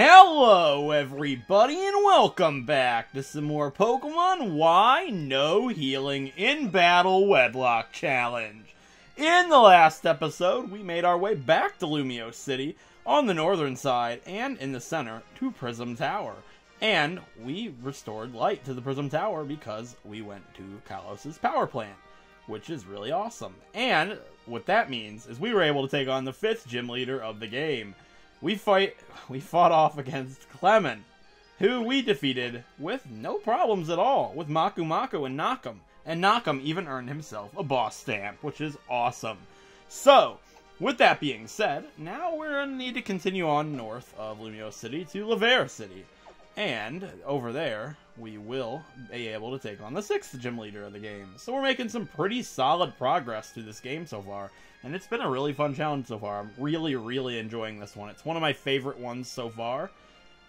Hello everybody and welcome back to some more Pokemon Y No Healing in Battle Wedlock Challenge. In the last episode, we made our way back to Lumiose City on the northern side and in the center to Prism Tower. And we restored light to the Prism Tower because we went to Kalos' power plant, which is really awesome. And what that means is we were able to take on the 5th gym leader of the game. We fought off against Clement, who we defeated with no problems at all, with Maku Maku and Knockem. And Knockem even earned himself a boss stamp, which is awesome. So, with that being said, now we're going to need to continue on north of Lumiose City to Laverre City. And over there, we will be able to take on the 6th gym leader of the game. So we're making some pretty solid progress through this game so far. And it's been a really fun challenge so far. I'm really enjoying this one. It's one of my favorite ones so far.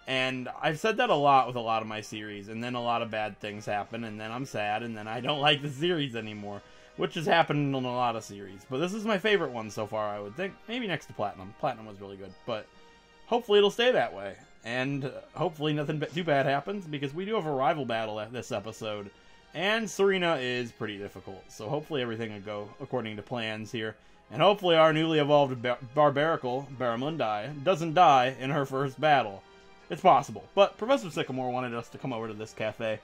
And I've said that a lot with a lot of my series. And then a lot of bad things happen. And then I'm sad. And then I don't like the series anymore. Which has happened in a lot of series. But this is my favorite one so far, I would think. Maybe next to Platinum. Platinum was really good. But hopefully it'll stay that way. And hopefully nothing too bad happens. Because we do have a rival battle this episode. And Serena is pretty difficult. So hopefully everything will go according to plans here. And hopefully our newly evolved Barbaracle, Barramundi, doesn't die in her first battle. It's possible. But Professor Sycamore wanted us to come over to this cafe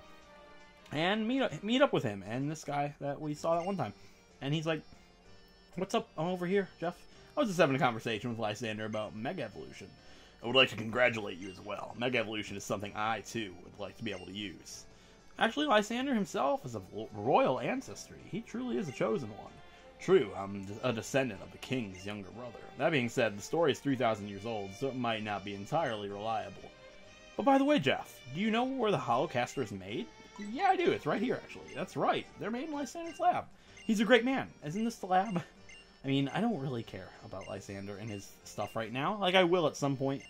and meet up with him and this guy that we saw that one time. And he's like, "What's up? I'm over here, Jeff." I was just having a conversation with Lysander about Mega Evolution. I would like to congratulate you as well. Mega Evolution is something I, too, would like to be able to use. Actually, Lysander himself is of royal ancestry. He truly is a chosen one. True, I'm a descendant of the king's younger brother. That being said, the story is 3,000 years old, so it might not be entirely reliable. But by the way, Jeff, do you know where the Holocaster is made? Yeah, I do. It's right here, actually. That's right. They're made in Lysander's lab. He's a great man. Isn't this the lab? I mean, I don't really care about Lysander and his stuff right now. Like, I will at some point,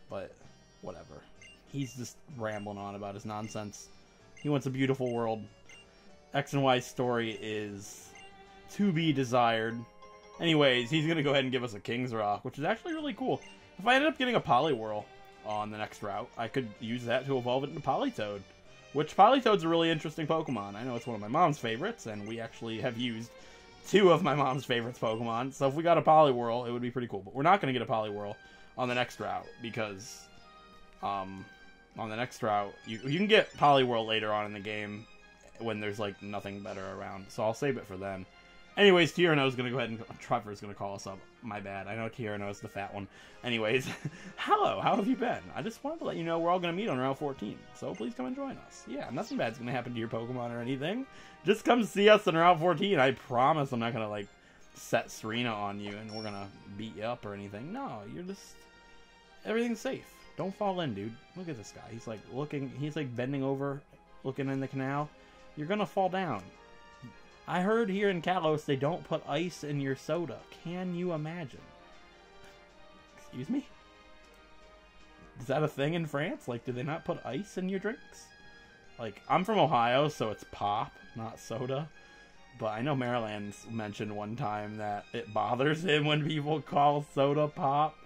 but whatever. He's just rambling on about his nonsense. He wants a beautiful world. X and Y's story is to be desired. Anyways, he's going to go ahead and give us a King's Rock, which is actually really cool. If I ended up getting a Poliwhirl on the next route, I could use that to evolve it into Politoed, which Politoad's a really interesting Pokemon. I know it's one of my mom's favorites, and we actually have used 2 of my mom's favorites Pokemon, so if we got a Poliwhirl, it would be pretty cool. But we're not going to get a Poliwhirl on the next route, because on the next route, you can get Poliwhirl later on in the game when there's, like, nothing better around, so I'll save it for then. Anyways, Tierno's going to go ahead and... Trevor's going to call us up. My bad. I know Tierno's the fat one. Anyways, hello, how have you been? I just wanted to let you know we're all going to meet on Route 14, so please come and join us. Yeah, nothing bad's going to happen to your Pokemon or anything. Just come see us on Route 14. I promise I'm not going to, like, set Serena on you and we're going to beat you up or anything. No, you're just... Everything's safe. Don't fall in, dude. Look at this guy. He's, like, looking... He's, like, bending over, looking in the canal. You're going to fall down. I heard here in Kalos they don't put ice in your soda. Can you imagine? Excuse me? Is that a thing in France? Like, do they not put ice in your drinks? Like, I'm from Ohio, so it's pop, not soda. But I know Maryland's mentioned one time that it bothers him when people call soda pop.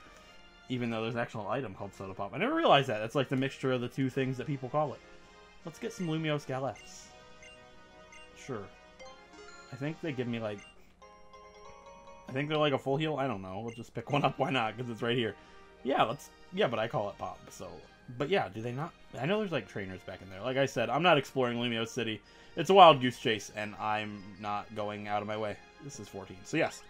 Even though there's an actual item called soda pop. I never realized that. It's like the mixture of the 2 things that people call it. Let's get some Lumiose Galettes. Sure. I think they give me, like... I think they're like a full heal. I don't know. We'll just pick one up. Why not? Because it's right here. Yeah, let's... Yeah, but I call it pop, so... But yeah, do they not... I know there's, like, trainers back in there. Like I said, I'm not exploring Lumiose City. It's a wild goose chase, and I'm not going out of my way. This is 14. So yes.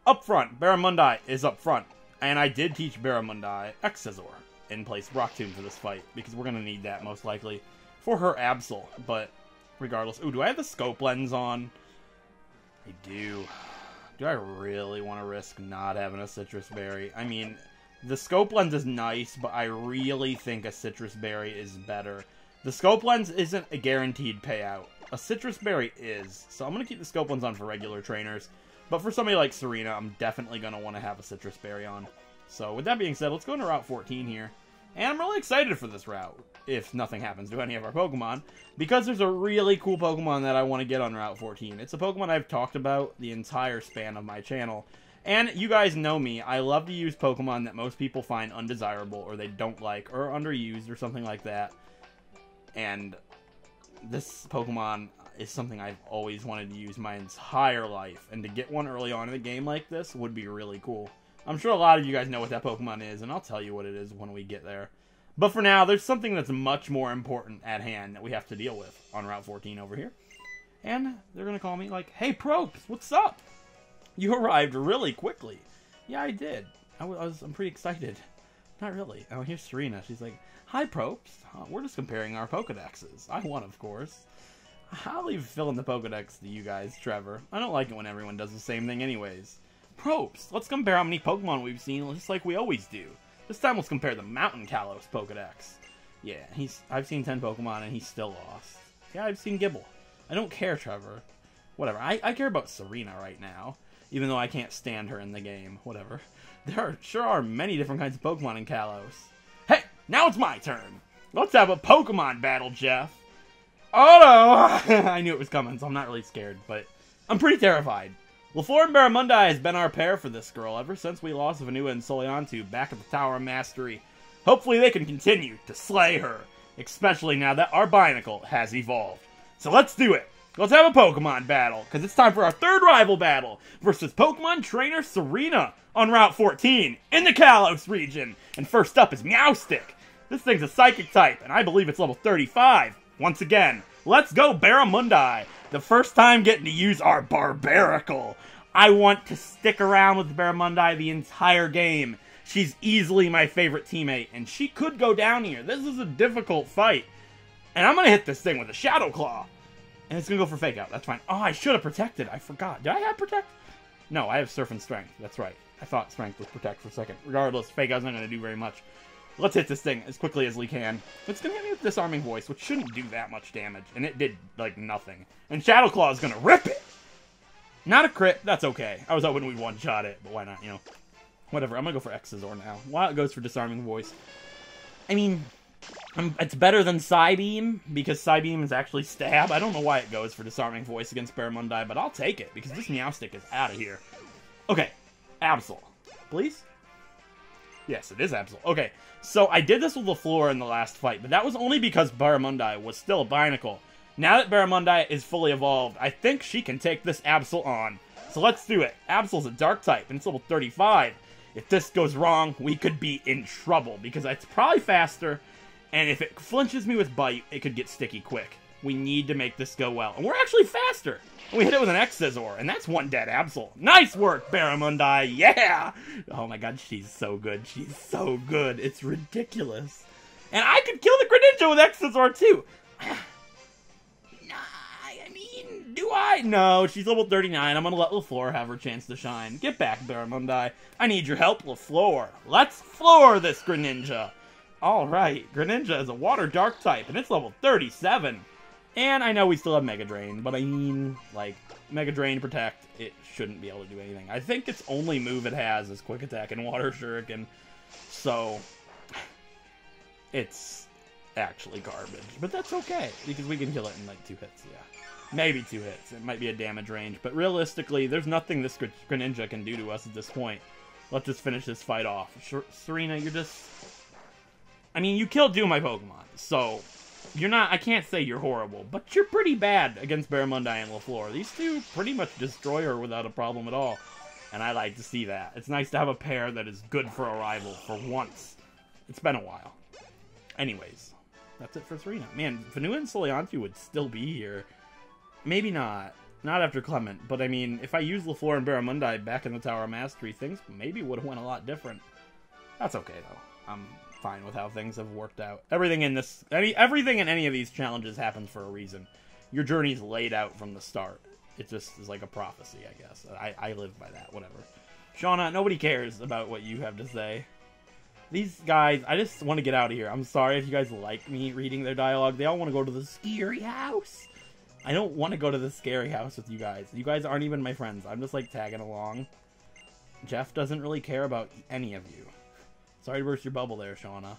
Up front, Barramundi is up front. And I did teach Barramundi X-Scissor in place of Rock Tomb for this fight. Because we're going to need that, most likely, for her Absol. But regardless... Ooh, do I have the scope lens on? I do. Do I really want to risk not having a Citrus Berry? I mean, the Scope Lens is nice, but I really think a Citrus Berry is better. The Scope Lens isn't a guaranteed payout. A Citrus Berry is. So I'm going to keep the Scope Lens on for regular trainers. But for somebody like Serena, I'm definitely going to want to have a Citrus Berry on. So with that being said, let's go into Route 14 here. And I'm really excited for this route, if nothing happens to any of our Pokemon, because there's a really cool Pokemon that I want to get on Route 14. It's a Pokemon I've talked about the entire span of my channel, And you guys know me, I love to use Pokemon that most people find undesirable, or they don't like, or underused, or something like that. And this Pokemon is something I've always wanted to use my entire life, and to get one early on in the game like this would be really cool. I'm sure a lot of you guys know what that Pokemon is, and I'll tell you what it is when we get there. But for now, there's something that's much more important at hand that we have to deal with on Route 14 over here. And they're going to call me like, "Hey, Probes, what's up? You arrived really quickly." Yeah, I did. I'm pretty excited. Not really. Oh, here's Serena. She's like, "Hi, Probes. We're just comparing our Pokedexes." I won, of course. I'll leave filling the Pokedex to you guys, Trevor. I don't like it when everyone does the same thing anyways. Probes, let's compare how many Pokemon we've seen, just like we always do. This time let's compare the Mountain Kalos Pokedex. Yeah, I've seen 10 Pokemon and he's still lost. Yeah, I've seen Gibble. I don't care, Trevor. Whatever. I care about Serena right now, even though I can't stand her in the game. Whatever. There sure are many different kinds of Pokemon in Kalos. Hey, now it's my turn. Let's have a Pokemon battle, Jeff. Oh no! I knew it was coming, so I'm not really scared, but I'm pretty terrified. LaFleur and Barramundi has been our pair for this girl ever since we lost Vanua and Soliantu back at the Tower of Mastery. Hopefully they can continue to slay her, especially now that our Binacle has evolved. So let's do it! Let's have a Pokemon battle, because it's time for our third rival battle versus Pokemon Trainer Serena on Route 14 in the Kalos region. And first up is Meowstic. This thing's a Psychic type, and I believe it's level 35. Once again, let's go Barramundi. The first time getting to use our Barbaracle. I want to stick around with Barramundi the entire game. She's easily my favorite teammate, and she could go down here. This is a difficult fight. And I'm going to hit this thing with a Shadow Claw. And it's going to go for Fake Out. That's fine. Oh, I should have Protected. I forgot. Did I have Protect? No, I have Surf and Strength. That's right. I thought Strength was Protect for a second. Regardless, Fake Out's not going to do very much. Let's hit this thing as quickly as we can. It's going to hit me with Disarming Voice, which shouldn't do that much damage. And it did, like, nothing. And Shadow Claw is going to rip it! Not a crit. That's okay. I was hoping we'd one-shot it, but why not, you know? Whatever. I'm going to go for Xyzor now. While it goes for Disarming Voice. I mean, it's better than Psybeam, because Psybeam is actually Stab. I don't know why it goes for Disarming Voice against Barramundi, but I'll take it, because this Meowstic is out of here. Okay. Absol. Please? Yes, it is Absol. Okay. So, I did this with LaFleur in the last fight, but that was only because Barramundi was still a Binacle. Now that Barramundi is fully evolved, I think she can take this Absol on. So let's do it. Absol's a Dark type, and it's level 35. If this goes wrong, we could be in trouble, because it's probably faster, and if it flinches me with Bite, it could get sticky quick. We need to make this go well. And we're actually faster! We hit it with an Xyzor, and that's one dead Absol. Nice work, Barramundi! Yeah! Oh my god, she's so good. She's so good. It's ridiculous. And I could kill the Greninja with Xyzor, too! Do I? No, she's level 39. I'm gonna let LaFleur have her chance to shine. Get back, Barramundi. I need your help, LaFleur. Let's floor this Greninja. Alright, Greninja is a Water Dark type, and it's level 37. And I know we still have Mega Drain, but I mean, like, Mega Drain, Protect, it shouldn't be able to do anything. I think its only move it has is Quick Attack and Water Shuriken. So, it's actually garbage. But that's okay, because we can kill it in, like, 2 hits, yeah. Maybe 2 hits. It might be a damage range. But realistically, there's nothing this Greninja can do to us at this point. Let's just finish this fight off. Serena, you're just... I mean, you killed 2 of my Pokemon. So, you're not... I can't say you're horrible. But you're pretty bad against Barramundi and LaFleur. These 2 pretty much destroy her without a problem at all. And I like to see that. It's nice to have a pair that is good for a rival for once. It's been a while. Anyways, that's it for Serena. Man, Vanua and Soliantu would still be here. Maybe not. Not after Clement. But, I mean, if I used LaFleur and Barramundi back in the Tower of Mastery, things maybe would have went a lot different. That's okay, though. I'm fine with how things have worked out. Everything in any of these challenges happens for a reason. Your journey's laid out from the start. It just is like a prophecy, I guess. I live by that. Whatever. Shauna, nobody cares about what you have to say. These guys, I just want to get out of here. I'm sorry if you guys like me reading their dialogue. They all want to go to the scary house. I don't want to go to the scary house with you guys. You guys aren't even my friends. I'm just, like, tagging along. Jeff doesn't really care about any of you. Sorry to burst your bubble there, Shauna.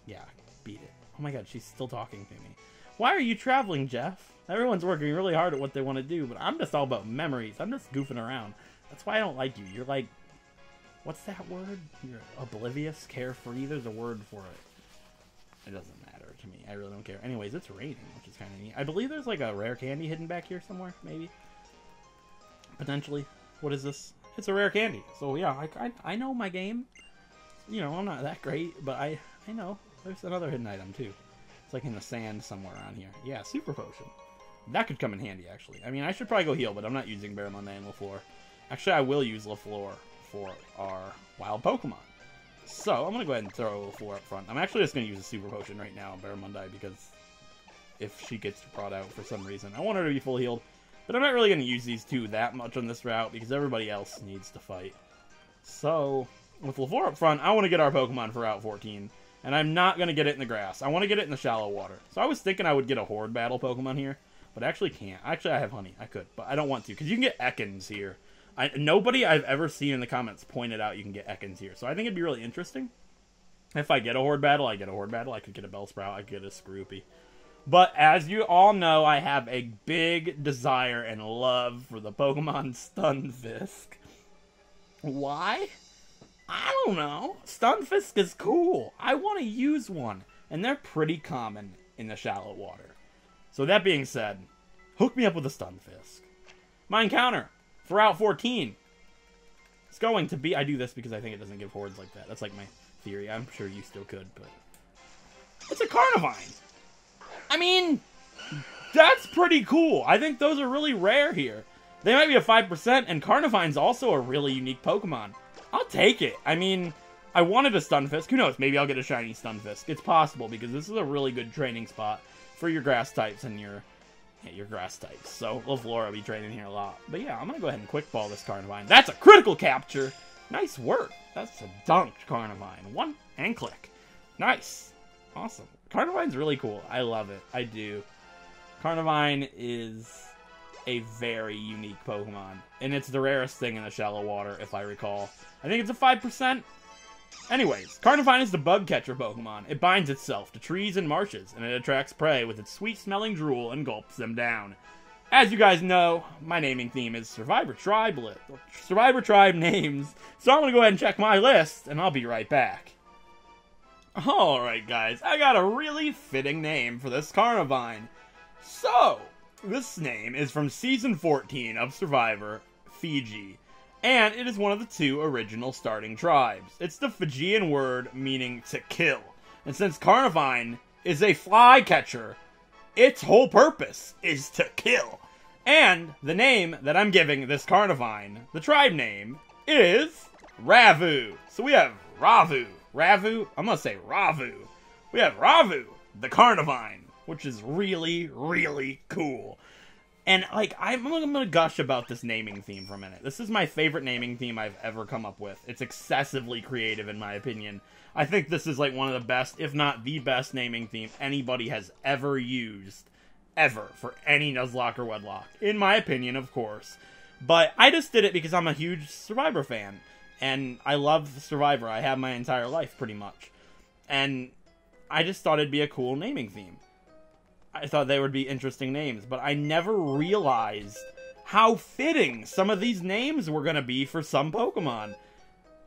Yeah, beat it. Oh my god, she's still talking to me. Why are you traveling, Jeff? Everyone's working really hard at what they want to do, but I'm just all about memories. I'm just goofing around. That's why I don't like you. You're like, what's that word? You're oblivious, carefree. There's a word for it. It doesn't matter to me. I really don't care. Anyways, it's raining, which is kind of neat. I believe there's like a rare candy hidden back here somewhere, maybe. Potentially. What is this? It's a rare candy. So yeah, I know my game. You know, I'm not that great, but I know. There's another hidden item too. It's like in the sand somewhere around here. Yeah, super potion. That could come in handy, actually. I mean, I should probably go heal, but I'm not using Barramundi and LaFleur. Actually, I will use LaFleur for our wild Pokemon. So, I'm going to go ahead and throw LaFleur up front. I'm actually just going to use a super potion right now on Barramundi, because if she gets brought out for some reason, I want her to be full healed. But I'm not really going to use these two that much on this route, because everybody else needs to fight. So, with LaFleur up front, I want to get our Pokemon for Route 14. And I'm not going to get it in the grass. I want to get it in the shallow water. So I was thinking I would get a Horde Battle Pokemon here. But I actually can't. Actually, I have Honey. I could. But I don't want to. Because you can get Ekans here. Nobody I've ever seen in the comments pointed out you can get Ekans here. So I think it'd be really interesting. If I get a Horde Battle, I get a Horde Battle. I could get a Bellsprout. I could get a Scroopy. But as you all know, I have a big desire and love for the Pokemon Stunfisk. Why? I don't know. Stunfisk is cool. I want to use one. And they're pretty common in the shallow water. So that being said, hook me up with a Stunfisk. My encounter for Route 14. It's going to be... I do this because I think it doesn't give hordes like that. That's like my theory. I'm sure you still could, but... It's a Carnivine. I mean, that's pretty cool. I think those are really rare here. They might be a 5%, and Carnivine's also a really unique Pokemon. I'll take it. I mean, I wanted a Stunfisk. Who knows? Maybe I'll get a shiny Stunfisk. It's possible, because this is a really good training spot for your grass types and your grass types. So, LaFleur will be training here a lot. But yeah, I'm going to go ahead and quick ball this Carnivine. That's a critical capture! Nice work. That's a dunked Carnivine. One and click. Nice. Awesome. Carnivine's really cool. I love it. I do. Carnivine is a very unique Pokemon. And it's the rarest thing in the shallow water, if I recall. I think it's a 5%. Anyways, Carnivine is the bug catcher Pokemon. It binds itself to trees and marshes, and it attracts prey with its sweet-smelling drool and gulps them down. As you guys know, my naming theme is Survivor Tribe names, so I'm going to go ahead and check my list, and I'll be right back. Alright guys, I got a really fitting name for this Carnivine. So, this name is from Season 14 of Survivor, Fiji. And it is one of the two original starting tribes. It's the Fijian word meaning to kill. And since Carnivine is a flycatcher, its whole purpose is to kill. And the name that I'm giving this Carnivine, the tribe name, is Ravu. So we have Ravu. I'm gonna say Ravu. We have Ravu, the Carnivine, which is really, really cool. And, like, I'm gonna gush about this naming theme for a minute. This is my favorite naming theme I've ever come up with. It's excessively creative, in my opinion. I think this is, like, one of the best, if not the best naming theme anybody has ever used, ever, for any Nuzlocke or Wedlock. In my opinion, of course. But I just did it because I'm a huge Survivor fan. And I love Survivor. I have my entire life, pretty much. And I just thought it'd be a cool naming theme. I thought they would be interesting names, but I never realized how fitting some of these names were going to be for some Pokemon.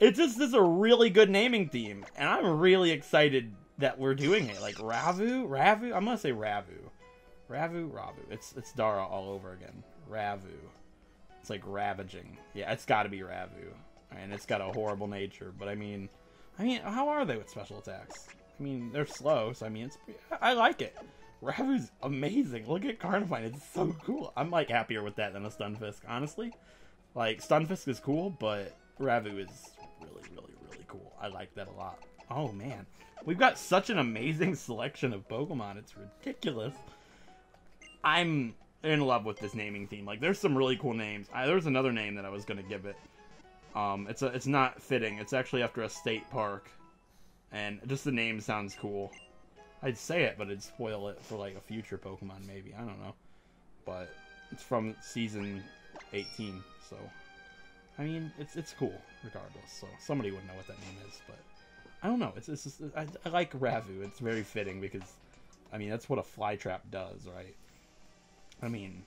It just is a really good naming theme, and I'm really excited that we're doing it. Like, Ravu? I'm going to say Ravu. Ravu? It's Dara all over again. Ravu. It's like ravaging. Yeah, it's got to be Ravu. And it's got a horrible nature, but I mean, how are they with special attacks? I mean, they're slow, so I mean, I like it. Ravu's amazing. Look at Carnivine. It's so cool. I'm, like, happier with that than a Stunfisk, honestly. Like, Stunfisk is cool, but Ravu is really, really, really cool. I like that a lot. Oh, man. We've got such an amazing selection of Pokemon. It's ridiculous. I'm in love with this naming theme. Like, there's some really cool names. There's another name that I was going to give it. It's not fitting. It's actually after a state park. And just the name sounds cool. I'd say it, but it'd spoil it for, like, a future Pokemon, maybe. I don't know. But it's from Season 18, so... I mean, it's cool, regardless. So somebody would know what that name is, but... I don't know. It's just, I like Ravu. It's very fitting, because... I mean, that's what a Flytrap does, right? I mean,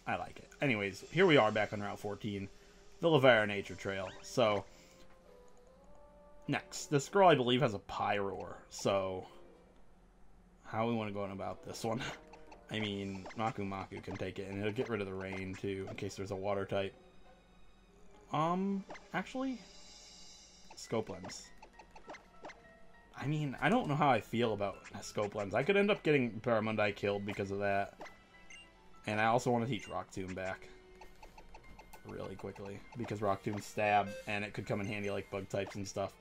I like it. Anyways, here we are back on Route 14. the Laverre Nature Trail. So, next. This girl, I believe, has a Pyroar. So, how we want to go on about this one? I mean, Maku can take it, and it'll get rid of the rain, too, in case there's a water type. Actually, Scope Lens. I mean, I don't know how I feel about Scope Lens. I could end up getting Barramundi killed because of that. And I also want to teach Rock Tomb back really quickly, because Rock Tomb stab, and it could come in handy like bug types and stuff.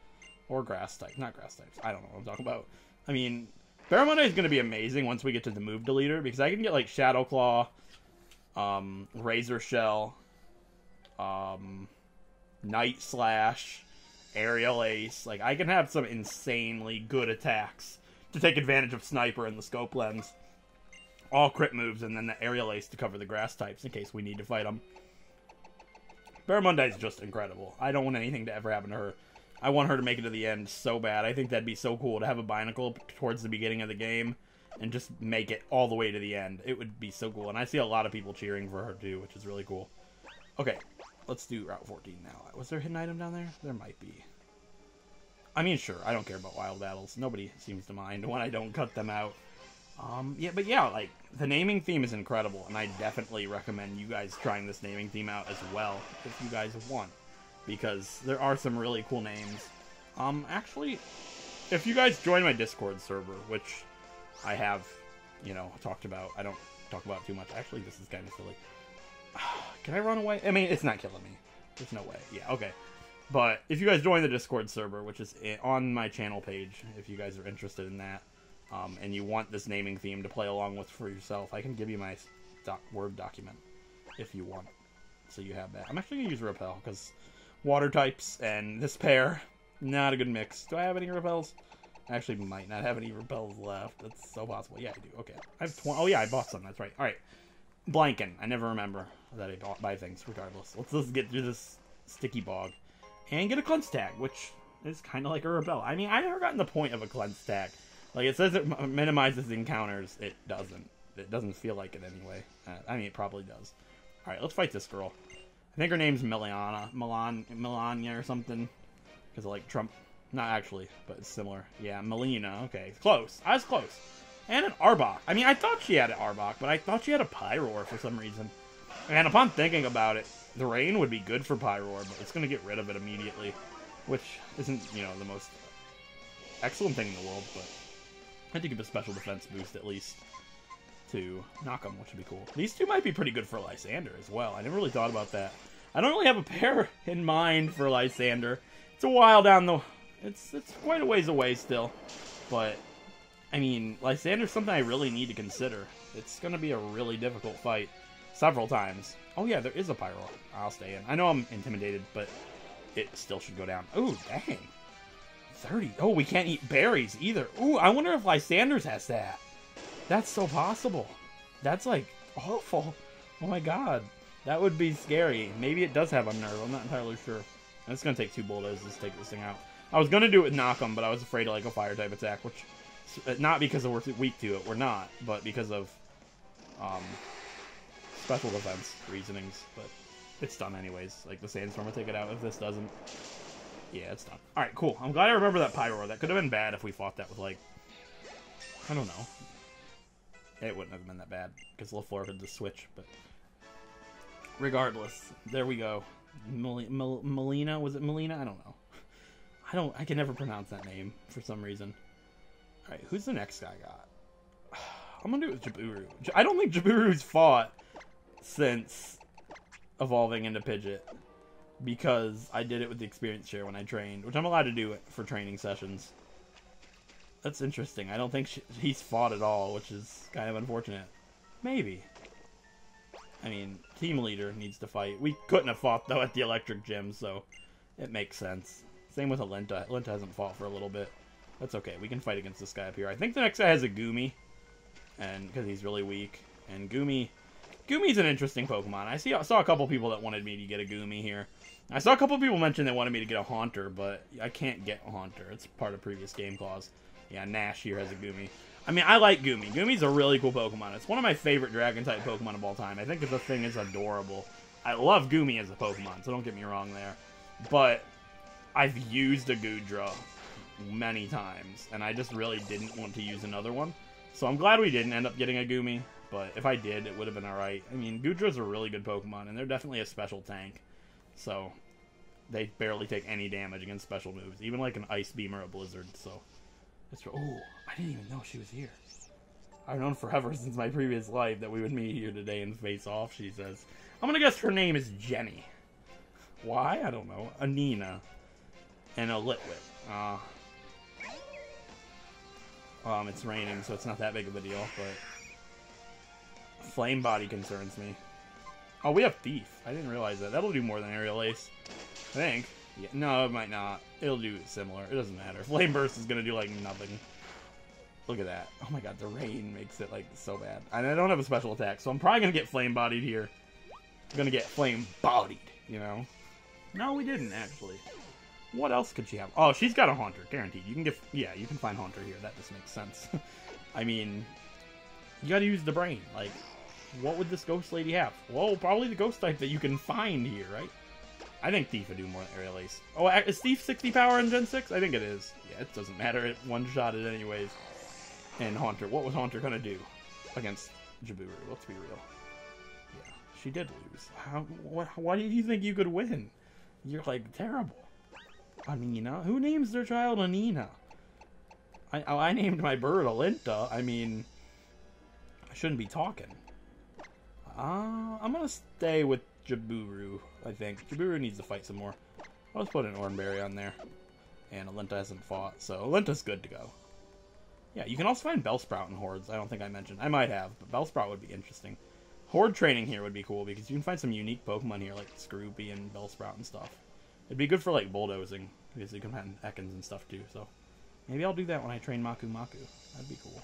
Or grass types. Not grass types. I don't know what I'm talking about. I mean, Barramundi is going to be amazing once we get to the move deleter, because I can get like Shadow Claw, Razor Shell, Night Slash, Aerial Ace. Like, I can have some insanely good attacks to take advantage of Sniper and the Scope Lens. All crit moves, and then the Aerial Ace to cover the grass types in case we need to fight them. Barramundi is just incredible. I don't want anything to ever happen to her. I want her to make it to the end so bad. I think that'd be so cool to have a Binacle towards the beginning of the game and just make it all the way to the end. It would be so cool. And I see a lot of people cheering for her too, which is really cool. Okay, let's do Route 14 now. Was there a hidden item down there? There might be. I mean, sure, I don't care about wild battles. Nobody seems to mind when I don't cut them out. Yeah, like, the naming theme is incredible, and I definitely recommend you guys trying this naming theme out as well, if you guys want, because there are some really cool names. Actually, if you guys join my Discord server, which I have, you know, talked about, I don't talk about too much. Actually, this is kind of silly. Can I run away? I mean, it's not killing me. There's no way. Yeah, okay. But if you guys join the Discord server, which is on my channel page, if you guys are interested in that, and you want this naming theme to play along with for yourself, I can give you my Word document if you want. So you have that. I'm actually going to use Repel, because water types and this pair, not a good mix. Do I have any Repels? I actually might not have any Repels left. That's so possible. Yeah, I do. Okay. I have 20. Oh, yeah, I bought some. That's right. All right. Blanking. I never remember that I buy things, regardless. Let's just get through this sticky bog. And get a cleanse tag, which is kind of like a Repel. I mean, I've never gotten the point of a cleanse tag. Like, it says it minimizes encounters. It doesn't. It doesn't feel like it anyway. I mean, it probably does. Alright, let's fight this girl. I think her name's Melania or something. Because of, like, Trump. Not actually, but it's similar. Yeah, Melina. Okay, close. I was close. And an Arbok. I mean, I thought she had an Arbok, but I thought she had a Pyroar for some reason. And upon thinking about it, the rain would be good for Pyroar, but it's going to get rid of it immediately. Which isn't, you know, the most excellent thing in the world, but I had to give a special defense boost at least to knock them, which would be cool. These two might be pretty good for Lysander as well. I never really thought about that. I don't really have a pair in mind for Lysander. It's a while down the... It's quite a ways away still. But, I mean, Lysander's something I really need to consider. It's going to be a really difficult fight several times. Oh yeah, there is a Pyro. I'll stay in. I know I'm intimidated, but it still should go down. Ooh, dang. 30. Oh, we can't eat berries either. Ooh, I wonder if Lysander's has that. That's so possible. That's, like, awful. Oh my god. That would be scary. Maybe it does have Unnerve. I'm not entirely sure. And it's going to take 2 bulldozers to take this thing out. I was going to do it with Knock 'em, but I was afraid of, like, a fire-type attack, which... Not because we're weak to it. We're not. But because of... special defense reasonings. But it's done anyways. Like, the Sandstorm will take it out if this doesn't. Yeah, it's done. Alright, cool. I'm glad I remember that Pyroar. That could have been bad if we fought that with, like... I don't know. It wouldn't have been that bad, because LaFleur could just switch, but... Regardless, there we go. Melina? Was it Melina? I don't know. I can never pronounce that name, for some reason. Alright, who's the next guy I got? I'm gonna do it with Jaburu. I don't think Jaburu's fought since evolving into Pidgeot, because I did it with the experience share when I trained, which I'm allowed to do it for training sessions. That's interesting. I don't think he's fought at all, which is kind of unfortunate. Maybe. I mean, team leader needs to fight. We couldn't have fought, though, at the electric gym, so it makes sense. Same with Alinta. Alinta hasn't fought for a little bit. That's okay. We can fight against this guy up here. I think the next guy has a Goomy, and because he's really weak. And Goomy's an interesting Pokemon. I saw a couple people that wanted me to get a Goomy here. I saw a couple people mention they wanted me to get a Haunter, but I can't get a Haunter. It's part of previous game clause. Yeah, Nash here has a Goomy. I mean, I like Goomy. Goomy's a really cool Pokemon. It's one of my favorite Dragon-type Pokemon of all time. I think the thing is adorable. I love Goomy as a Pokemon, so don't get me wrong there. But I've used a Goodra many times, and I just really didn't want to use another one. So I'm glad we didn't end up getting a Goomy, but if I did, it would have been alright. I mean, Goodras are really good Pokemon, and they're definitely a special tank. So they barely take any damage against special moves, even like an Ice Beam or a Blizzard. So it's oh, I didn't even know she was here. I've known forever since my previous life that we would meet here today and face off, she says. I'm gonna guess her name is Jenny. Why? I don't know. A Nina. And a Litwit. It's raining, so it's not that big of a deal, but Flame Body concerns me. Oh, we have Thief. I didn't realize that. That'll do more than Aerial Ace. I think. Yeah, no, it might not. It'll do similar. It doesn't matter. Flame Burst is gonna do, like, nothing. Look at that. Oh my god, the rain makes it, like, so bad. And I don't have a special attack, so I'm probably gonna get Flame Bodied here. I'm gonna get Flame Bodied, you know? No, we didn't, actually. What else could she have? Oh, she's got a Haunter, guaranteed. You can get, yeah, you can find Haunter here. That just makes sense. I mean, you gotta use the brain. Like, what would this Ghost Lady have? Well, probably the Ghost type that you can find here, right? I think Thief would do more than Aerial Ace. Oh, is Thief 60 power in Gen 6? I think it is. Yeah, it doesn't matter. It one-shotted anyways. And Haunter, what was Haunter gonna do against Jaburu? Let's be real. Yeah, she did lose. Why did you think you could win? You're, like, terrible. Anina? Who names their child Anina? I named my bird Alinta. I mean, I shouldn't be talking. I'm gonna stay with Jaburu, I think. Jaburu needs to fight some more. I'll just put an Oranberry on there. And Alinta hasn't fought, so Alinta's good to go. Yeah, you can also find Bellsprout in Hordes. I don't think I mentioned. I might have, but Bellsprout would be interesting. Horde training here would be cool, because you can find some unique Pokemon here, like Scroopy and Bellsprout and stuff. It'd be good for, like, bulldozing, because you can find Ekans and stuff, too, so... Maybe I'll do that when I train Maku Maku. That'd be cool.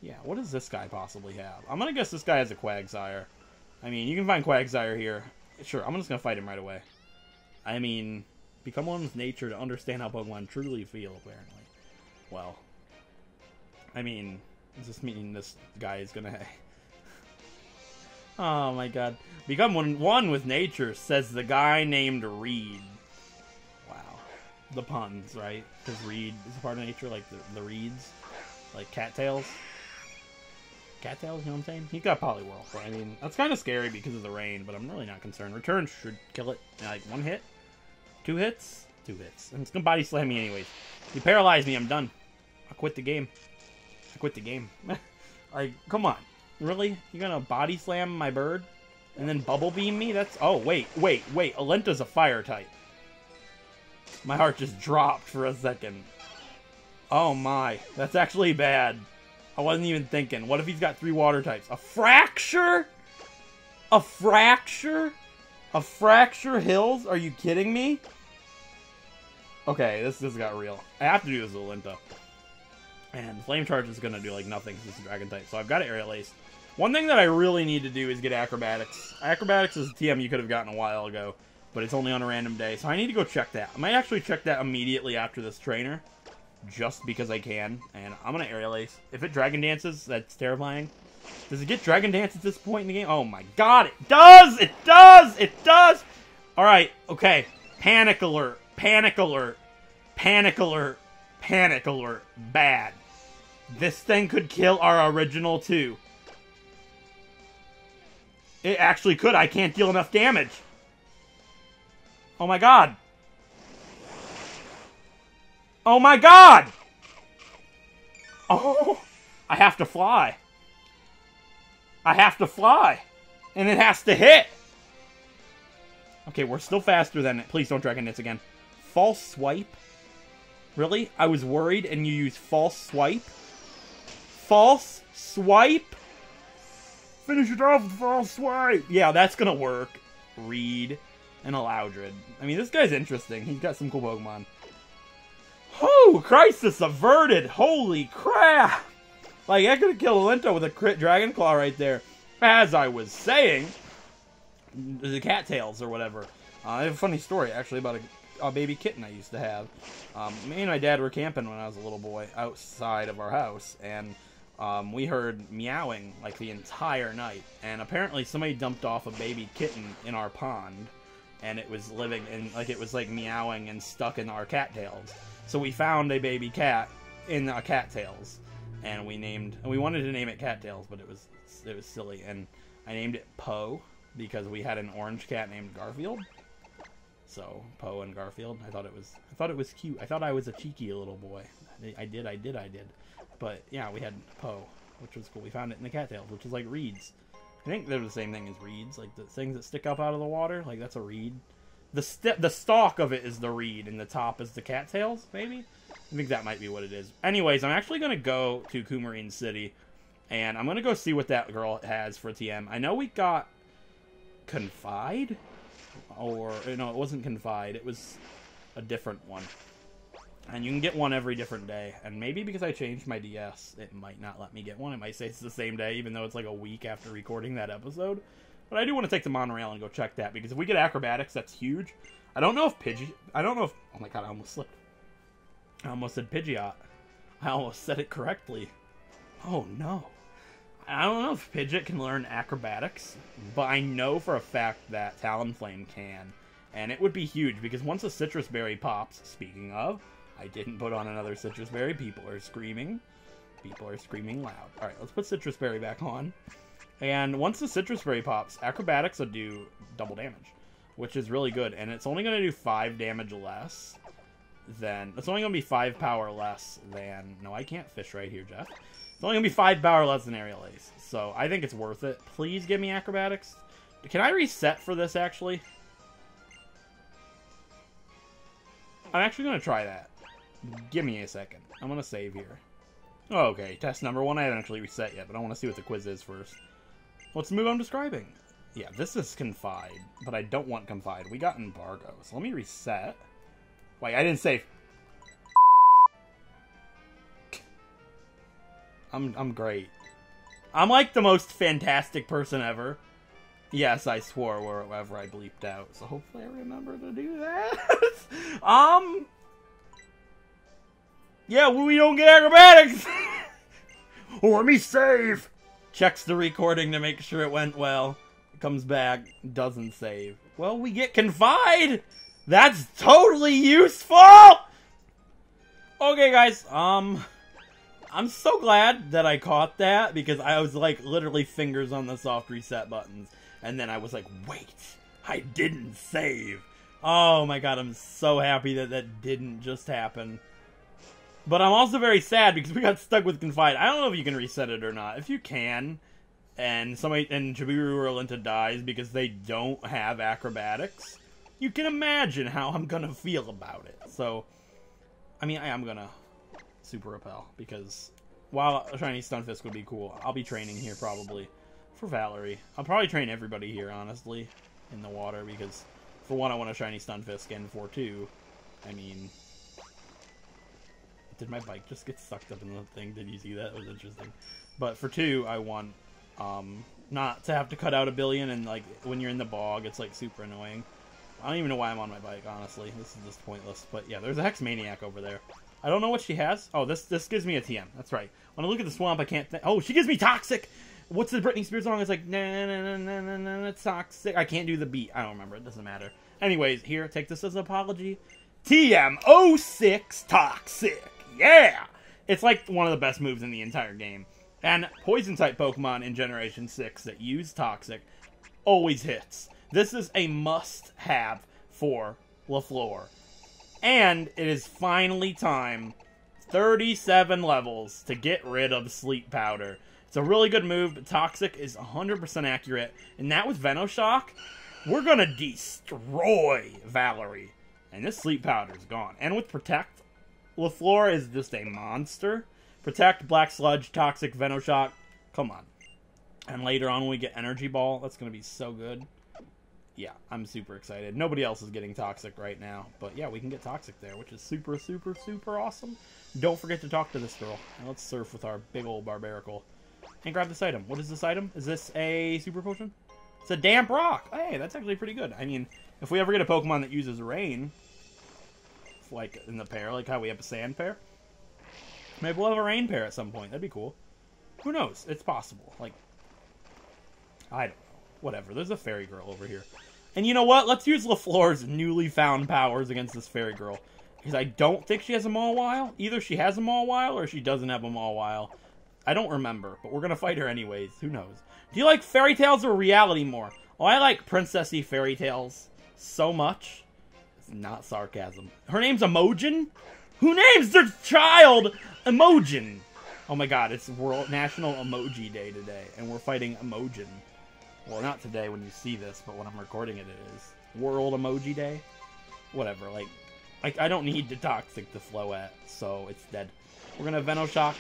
Yeah, what does this guy possibly have? I'm gonna guess this guy has a Quagsire. I mean, you can find Quagsire here. Sure, I'm just gonna fight him right away. I mean, become one with nature to understand how Pokemon truly feel, apparently. Well... I mean, does this mean this guy is gonna... Oh my god. Become one with nature, says the guy named Reed. Wow. The puns, right? Because Reed is a part of nature, like the reeds. Like cattails. Cattails, you know what I'm saying? He got Poliwhirl, but I mean, that's kind of scary because of the rain, but I'm really not concerned. Return should kill it in like 1 hit. 2 hits? 2 hits. And it's gonna body slam me anyways. You paralyzed me, I'm done. I quit the game. I quit the game. Like, come on. Really? You're gonna body slam my bird? And then bubble beam me? That's... Oh, wait. Alenta's a fire type. My heart just dropped for a second. Oh my. That's actually bad. I wasn't even thinking. What if he's got 3 water types? A Fracture? A Fracture? A Fracture Hills? Are you kidding me? Okay, this got real. I have to do this with Alenta. And Flame Charge is going to do, like, nothing because it's a Dragon type. So I've got Aerial Ace. One thing that I really need to do is get Acrobatics. Acrobatics is a TM you could have gotten a while ago, but it's only on a random day. So I need to go check that. I might actually check that immediately after this trainer, just because I can. And I'm going to Aerial Ace. If it Dragon Dances, that's terrifying. Does it get Dragon Dance at this point in the game? Oh my god, it does! It does! It does! Alright, okay. Panic Alert. Panic Alert. Panic Alert. Panic Alert. Bad. This thing could kill our original too. It actually could. I can't deal enough damage. Oh my god. Oh my god! Oh! I have to fly. I have to fly. And it has to hit. Okay, we're still faster than it. Please don't Dragon Dance again. False Swipe? Really? I was worried and you used False Swipe? False Swipe? Finish it off with False Swipe! Yeah, that's gonna work. Reed and a Loudred. I mean, this guy's interesting. He's got some cool Pokemon. Oh, Crisis Averted! Holy crap! Like, I could have killed Alenta with a crit Dragon Claw right there. As I was saying, the cattails or whatever. I have a funny story, actually, about a baby kitten I used to have. Me and my dad were camping when I was a little boy outside of our house, and we heard meowing like the entire night, and apparently somebody dumped off a baby kitten in our pond, and it was living in, like, it was like meowing and stuck in our cattails. So we found a baby cat in our cattails, and we wanted to name it Cattails, but it was silly, and I named it Poe because we had an orange cat named Garfield. So Poe and Garfield. I thought it was cute. I thought I was a cheeky little boy. I did. But yeah, we had Poe, which was cool. We found it in the cattails, which is like reeds. I think they're the same thing as reeds, like the things that stick up out of the water. Like, that's a reed. The stalk of it is the reed, and the top is the cattails, maybe? I think that might be what it is. Anyways, I'm actually going to go to Coumarine City, and I'm going to go see what that girl has for TM. I know we got Confide? Or, no, it wasn't Confide. It was a different one. And you can get one every different day. And maybe because I changed my DS, it might not let me get one. It might say it's the same day, even though it's like a week after recording that episode. But I do want to take the monorail and go check that, because if we get acrobatics, that's huge. I don't know if oh my god, I almost slipped. I almost said Pidgeot. I almost said it correctly. Oh no. I don't know if Pidgeot can learn acrobatics, but I know for a fact that Talonflame can. And it would be huge, because once a citrus berry pops, speaking of, I didn't put on another citrus berry. People are screaming. People are screaming loud. Alright, let's put citrus berry back on. And once the citrus berry pops, acrobatics will do double damage, which is really good. And it's only going to do 5 damage less than... It's only going to be 5 power less than... No, I can't fish right here, Jeff. It's only going to be 5 power less than Aerial Ace. So I think it's worth it. Please give me acrobatics. Can I reset for this, actually? I'm actually going to try that. Give me a second. I'm going to save here. Oh, okay, test number 1. I haven't actually reset yet, but I want to see what the quiz is first. Let's move on describing. Yeah, this is Confide, but I don't want Confide. We got Embargo, so let me reset. Wait, I didn't save. I'm great. I'm like the most fantastic person ever. Yes, I swore wherever I bleeped out, so hopefully I remember to do that. Yeah, we don't get acrobatics. Let me save. Checks the recording to make sure it went well. Comes back, doesn't save. Well, we get Confide. That's totally useful. Okay, guys. I'm so glad that I caught that, because I was like literally fingers on the soft reset buttons, and then I was like, wait, I didn't save. Oh my god, I'm so happy that that didn't just happen. But I'm also very sad because we got stuck with Confide. I don't know if you can reset it or not. If you can, and Jabiru or Alinta dies because they don't have acrobatics, you can imagine how I'm gonna feel about it. So, I mean, I am gonna Super Repel, because while a shiny Stunfisk would be cool, I'll be training here probably for Valerie. I'll probably train everybody here, honestly, in the water, because for 1, I want a shiny Stunfisk, and for 2, I mean... Did my bike just get sucked up in the thing? Did you see that? It was interesting. But for 2, I want not to have to cut out a billion, and like when you're in the bog, it's like super annoying. I don't even know why I'm on my bike, honestly. This is just pointless. But yeah, there's a Hex Maniac over there. I don't know what she has. Oh, this gives me a TM. That's right. When I look at the swamp, I can't... Oh, she gives me Toxic! What's the Britney Spears song? It's like, na na na na na na na, Toxic. I can't do the beat. I don't remember. It doesn't matter. Anyways, here, take this as an apology. TM06 Toxic! Yeah! It's like one of the best moves in the entire game. And Poison-type Pokemon in Generation 6 that use Toxic always hits. This is a must-have for LaFleur. And it is finally time, 37 levels, to get rid of Sleep Powder. It's a really good move, but Toxic is 100% accurate. And that with Venoshock, we're gonna destroy Valerie. And this Sleep Powder is gone. And with Protect, LaFleur is just a monster. Protect, Black Sludge, Toxic, Venoshock. Come on. And later on when we get Energy Ball, that's going to be so good. Yeah, I'm super excited. Nobody else is getting Toxic right now. But yeah, we can get Toxic there, which is super, super, super awesome. Don't forget to talk to this girl. And let's surf with our big old Barbaracle. And grab this item. What is this item? Is this a Super Potion? It's a Damp Rock. Hey, that's actually pretty good. I mean, if we ever get a Pokemon that uses Rain, like in the pair, like how we have a Sand pair, maybe we'll have a Rain pair at some point. That'd be cool. Who knows? It's possible. Like, I don't know. Whatever. There's a fairy girl over here. And you know what? Let's use LaFleur's newly found powers against this fairy girl. Because I don't think she has a Mawile. Either she has a Mawile or she doesn't have a Mawile. I don't remember, but we're going to fight her anyways. Who knows? Do you like fairy tales or reality more? Oh, I like princessy fairy tales so much. It's not sarcasm. Her name's Emojin? Who names their child Emojin? Oh my god, it's National Emoji Day today, and we're fighting Emojin. Well, not today when you see this, but when I'm recording it, it is. World Emoji Day? Whatever, like I don't need to toxic the Floette, so it's dead. We're gonna Venoshock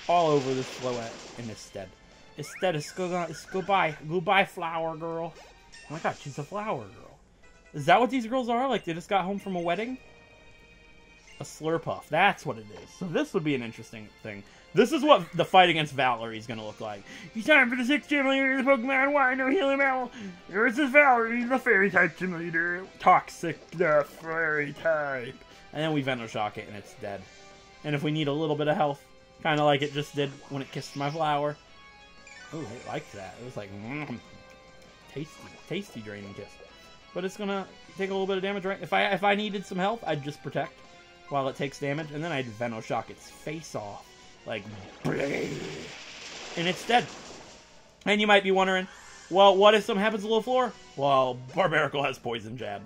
all over this Floette, and it's dead. It's goodbye. Goodbye, flower girl. Oh my god, she's a flower girl. Is that what these girls are? Like, they just got home from a wedding? A Slurpuff. That's what it is. So this would be an interesting thing. This is what the fight against Valerie is going to look like. It's time for the 6th gym leader of the Pokemon Y No Healing Battle. This is Valerie, the fairy type gym leader. Toxic, the fairy type. And then we Venoshock it and it's dead. And if we need a little bit of health, kind of like it just did when it kissed my flower. Oh, I like that. It was like, tasty draining kiss. But it's going to take a little bit of damage, right? If I needed some health, I'd just protect while it takes damage. And then I'd Venoshock its face off. Like, and it's dead. And you might be wondering, well, what if something happens to LaFleur? Well, Barbaracle has Poison Jab.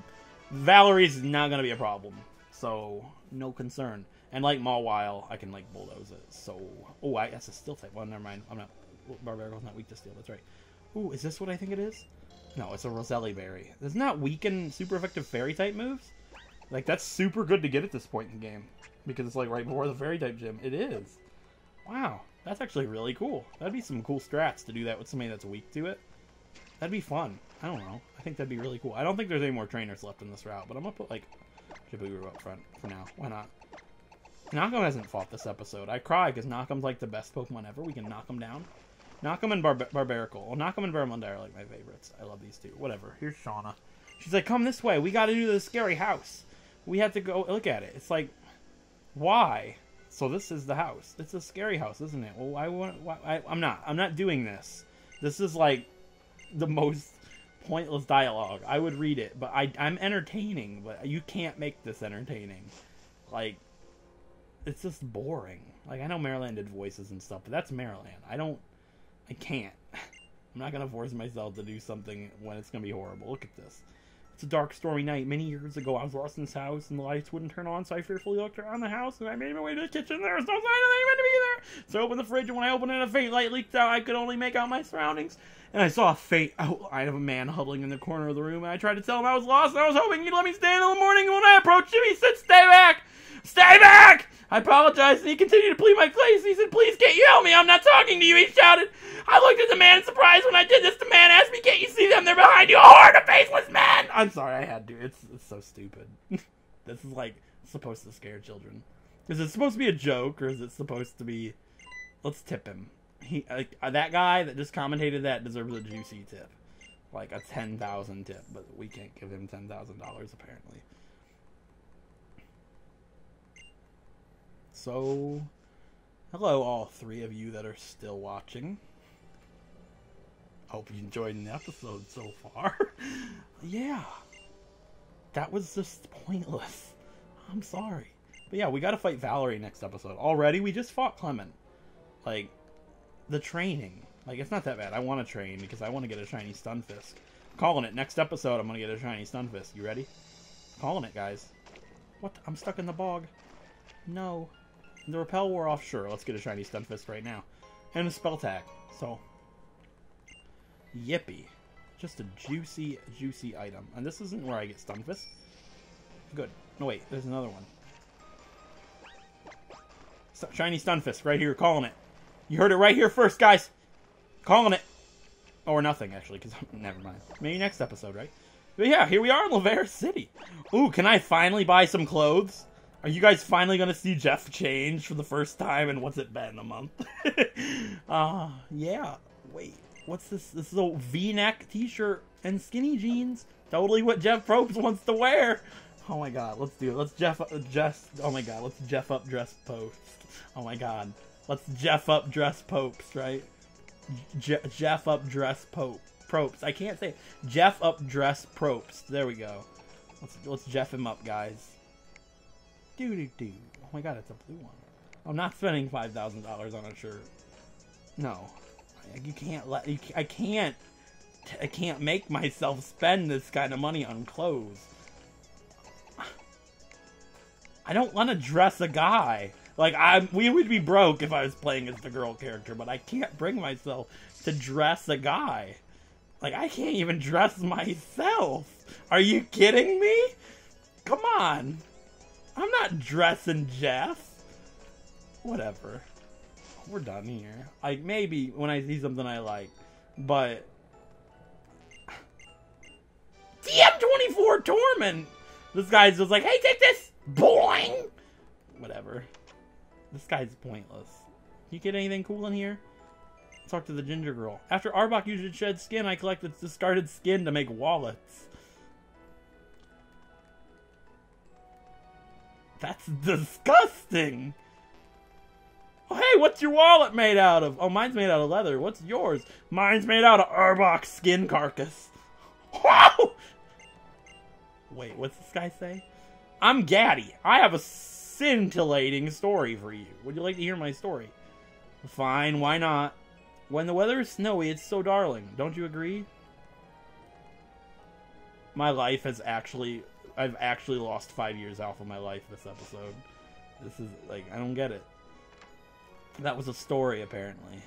Valerie's not going to be a problem. So, no concern. And like Mawile, I can, like, bulldoze it. So, oh, that's a steel type. Well, never mind. I'm not, Barbaracle's not weak to steel. That's right. Ooh, is this what I think it is? No, it's a Roselli Berry. Doesn't that weaken super effective fairy type moves? Like, that's super good to get at this point in the game. Because it's, like, right before the fairy type gym. It is. Wow, that's actually really cool. That'd be some cool strats to do that with somebody that's weak to it. That'd be fun. I don't know. I think that'd be really cool. I don't think there's any more trainers left in this route, but I'm gonna put, like, Jaburu up front for now. Why not? Knockum hasn't fought this episode. I cry because Knockum's, like, the best Pokemon ever. We can knock him down. Knockum and Barbaracle. Well, Knockum and Barramundi are, like, my favorites. I love these two. Whatever. Here's Shauna. She's like, come this way. We gotta do the scary house. We have to go look at it. It's like, why? So this is the house. It's a scary house, isn't it? Well, I'm not doing this. This is like the most pointless dialogue. I would read it, but I'm entertaining, but you can't make this entertaining. Like, it's just boring. Like, I know Maryland did voices and stuff, but that's Maryland. I can't. I'm not gonna force myself to do something when it's gonna be horrible. Look at this. It's a dark, stormy night. Many years ago, I was lost in this house, and the lights wouldn't turn on, so I fearfully looked around the house, and I made my way to the kitchen. There was no sign of anyone to be there. So I opened the fridge, and when I opened it, a faint light leaked out. I could only make out my surroundings, and I saw a faint outline of a man huddling in the corner of the room. And I tried to tell him I was lost, and I was hoping he'd let me stay until the morning. And when I approached him, he said, "Stay back! Stay back!" I apologized, and he continued to plead my case. He said, "Please, can't you help me? I'm not talking to you," he shouted. I looked at the man in surprise. When I did this, the man asked me, "Can't you see them? They're behind you, a horde of faceless men!" I'm sorry, I had to. It's so stupid. This is, like, supposed to scare children. Is it supposed to be a joke, or is it supposed to be... Let's tip him. That guy that just commentated that deserves a juicy tip. Like, a 10,000 tip, but we can't give him $10,000, apparently. So, hello all three of you that are still watching. Hope you enjoyed the episode so far. Yeah. That was just pointless. I'm sorry. But yeah, we gotta fight Valerie next episode. Already, we just fought Clement. Like, the training. Like, it's not that bad. I want to train because I want to get a shiny Stunfisk. I'm calling it. Next episode, I'm gonna get a shiny Stunfisk. You ready? Calling it, guys. What? I'm stuck in the bog. No. The repel wore off. Sure, let's get a shiny Stunfisk right now. And a spell tag. So, yippee. Just a juicy, juicy item. And this isn't where I get Stunfisk. Good. No, wait. There's another one. Shiny Stunfisk. Right here. Calling it. You heard it right here first, guys. Calling it. Or nothing, actually. Because never mind. Maybe next episode, right? But yeah, here we are in Laverre City. Ooh, can I finally buy some clothes? Are you guys finally going to see Jeff change for the first time in what's it been, a month? Yeah. Wait. What's this? This is a V-neck t-shirt and skinny jeans. Totally what Jeff Probst wants to wear. Oh my god, let's do it. Let's oh my god, let's Jeff up dress post. Oh my god. Let's Jeff up dress popes, right? Jeff up dress propes. I can't say it. Jeff up dress propes. There we go. Let's Jeff him up, guys. Do. Oh my god, it's a blue one. I'm not spending $5,000 on a shirt. No, you can't let. I can't make myself spend this kind of money on clothes. I don't want to dress a guy. Like, we would be broke if I was playing as the girl character, but I can't bring myself to dress a guy. Like, I can't even dress myself. Are you kidding me? Come on. I'm not dressing Jeff. Whatever. We're done here. Like, maybe when I see something I like, but... TM24 Torment! This guy's just like, hey, take this! Boing! Whatever. This guy's pointless. You get anything cool in here? Let's talk to the ginger girl. After Arbok used its shed skin, I collected discarded skin to make wallets. That's disgusting! Oh, hey, what's your wallet made out of? Oh, mine's made out of leather. What's yours? Mine's made out of Arbok's skin carcass. Wow! Wait, what's this guy say? I'm Gaddy. I have a scintillating story for you. Would you like to hear my story? Fine, why not? When the weather is snowy, it's so darling. Don't you agree? My life has actually... I've actually lost 5 years off of my life this episode. This is, like, I don't get it. That was a story, apparently.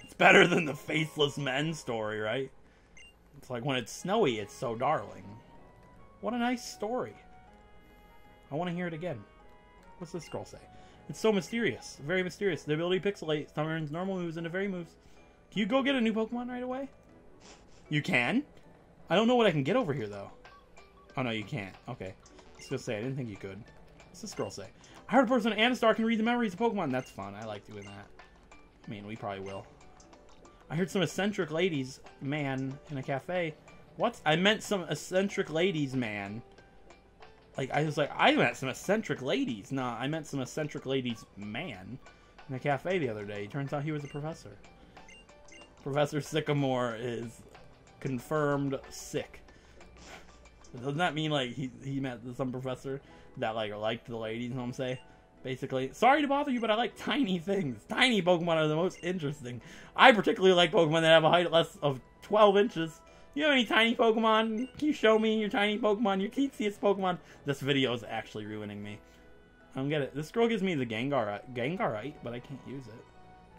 It's better than the Faceless Men story, right? It's like, when it's snowy, it's so darling. What a nice story. I want to hear it again. What's this scroll say? It's so mysterious. Very mysterious. The ability to pixelate turns normal moves into fairy moves. Can you go get a new Pokemon right away? You can? I don't know what I can get over here, though. Oh, no, you can't. Okay. I was going to say, I didn't think you could. What's this scroll say? I heard a person in Anastar can read the memories of Pokemon. That's fun. I like doing that. I mean, we probably will. I heard some eccentric ladies man in a cafe. What? I meant some eccentric ladies man. Like, I was like, I meant some eccentric ladies. Nah, I meant some eccentric ladies man in a cafe the other day. Turns out he was a professor. Professor Sycamore is confirmed sick. Doesn't that mean, like, he met some professor that, like, liked the ladies, you know what I'm saying? Basically, sorry to bother you, but I like tiny things. Tiny Pokemon are the most interesting. I particularly like Pokemon that have a height less of 12 inches. You have any tiny Pokemon? Can you show me your tiny Pokemon, your cutesiest Pokemon? This video is actually ruining me. I don't get it. This girl gives me the Gengarite, but I can't use it.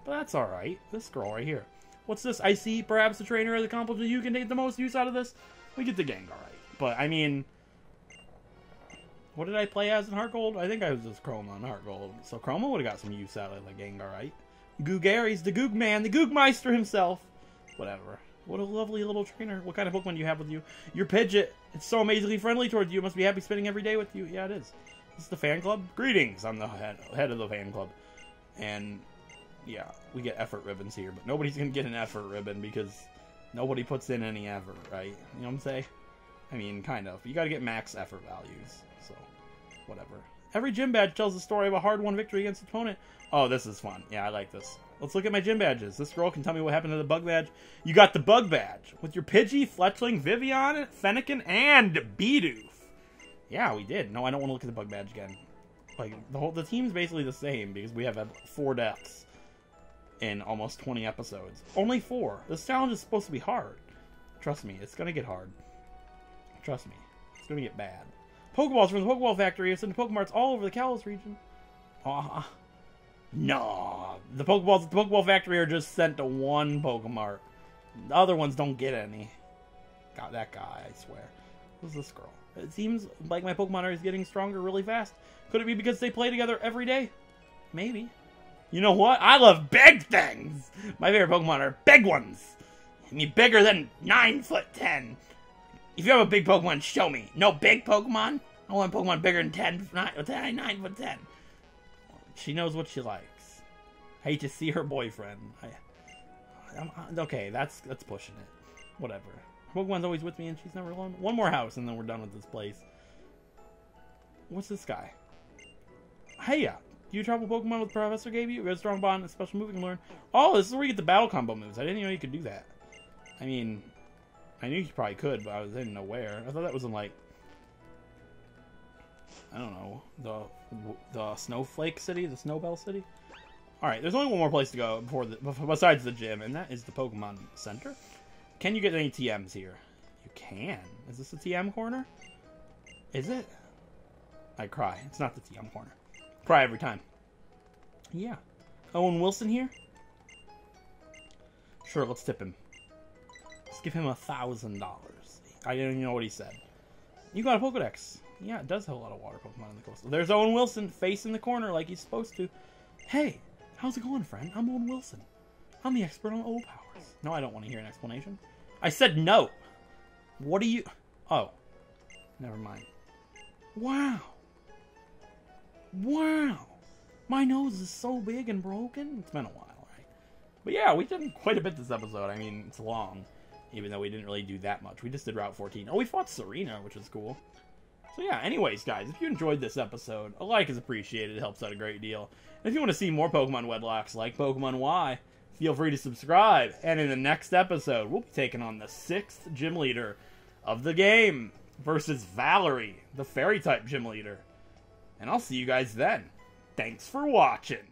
But that's alright. This girl right here. What's this? I see perhaps the trainer has accomplished that you can take the most use out of this. We get the Gengarite. But, I mean... What did I play as in Heart Gold? I think I was just Kroma in Heart Gold. So Kroma would have got some use out of the Gengarite. Googary's the Goog Man, the Googmeister himself. Whatever. What a lovely little trainer. What kind of Pokemon do you have with you? Your Pidgeot. It's so amazingly friendly towards you. It must be happy spending every day with you. Yeah, it is. This is the fan club. Greetings. I'm the head of the fan club. And, yeah, we get effort ribbons here. But nobody's going to get an effort ribbon because nobody puts in any effort, right? You know what I'm saying? I mean, kind of. You got to get max effort values. So, whatever. Every gym badge tells the story of a hard-won victory against an opponent. Oh, this is fun. Yeah, I like this. Let's look at my gym badges. This girl can tell me what happened to the bug badge. You got the bug badge with your Pidgey, Fletchling, Vivian, Fennekin, and Bidoof. Yeah, we did. No, I don't want to look at the bug badge again. Like, the team's basically the same because we have had 4 deaths in almost 20 episodes. Only 4. This challenge is supposed to be hard. Trust me, it's going to get hard. Trust me. It's going to get bad. Pokeballs from the Pokeball Factory are sent to Pokemarts all over the Kalos region. No. The Pokeballs at the Pokeball Factory are just sent to one Pokemart. The other ones don't get any. Got that guy, I swear. Who's this girl? It seems like my Pokemon is getting stronger really fast. Could it be because they play together every day? Maybe. You know what? I love big things! My favorite Pokemon are big ones! I mean, bigger than 9'10". If you have a big Pokemon, show me. No big Pokemon? I want a Pokemon bigger than 9'10". She knows what she likes. Hate to see her boyfriend. Okay, that's pushing it. Whatever. Pokemon's always with me and she's never alone. One more house and then we're done with this place. What's this guy? Hey, Do you travel Pokemon with the Professor gave you? You have a strong bond and a special move you can learn. Oh, this is where you get the battle combo moves. I didn't know you could do that. I mean, I knew you probably could, but I didn't know where. I thought that was in, like, I don't know, the Snowflake City, the Snowbell City. All right, there's only one more place to go besides the gym, and that is the Pokemon Center. Can you get any TMs here? You can. Is this a TM corner? Is it? I cry. It's not the TM corner. Cry every time. Yeah. Owen Wilson here? Sure, let's tip him. Let's give him $1,000. I didn't even know what he said. You got a Pokedex. Yeah, it does have a lot of water Pokemon in the coastal. There's Owen Wilson, face in the corner like he's supposed to. Hey, how's it going, friend? I'm Owen Wilson. I'm the expert on O powers. No, I don't want to hear an explanation. I said no. What do you... Oh. Never mind. Wow. Wow. My nose is so big and broken. It's been a while, right? But yeah, we did quite a bit this episode. I mean, it's long, even though we didn't really do that much. We just did Route 14. Oh, we fought Serena, which was cool. So yeah, anyways, guys, if you enjoyed this episode, a like is appreciated. It helps out a great deal. And if you want to see more Pokemon Wedlocks like Pokemon Y, feel free to subscribe. And in the next episode, we'll be taking on the 6th gym leader of the game versus Valerie, the Fairy-type gym leader. And I'll see you guys then. Thanks for watching.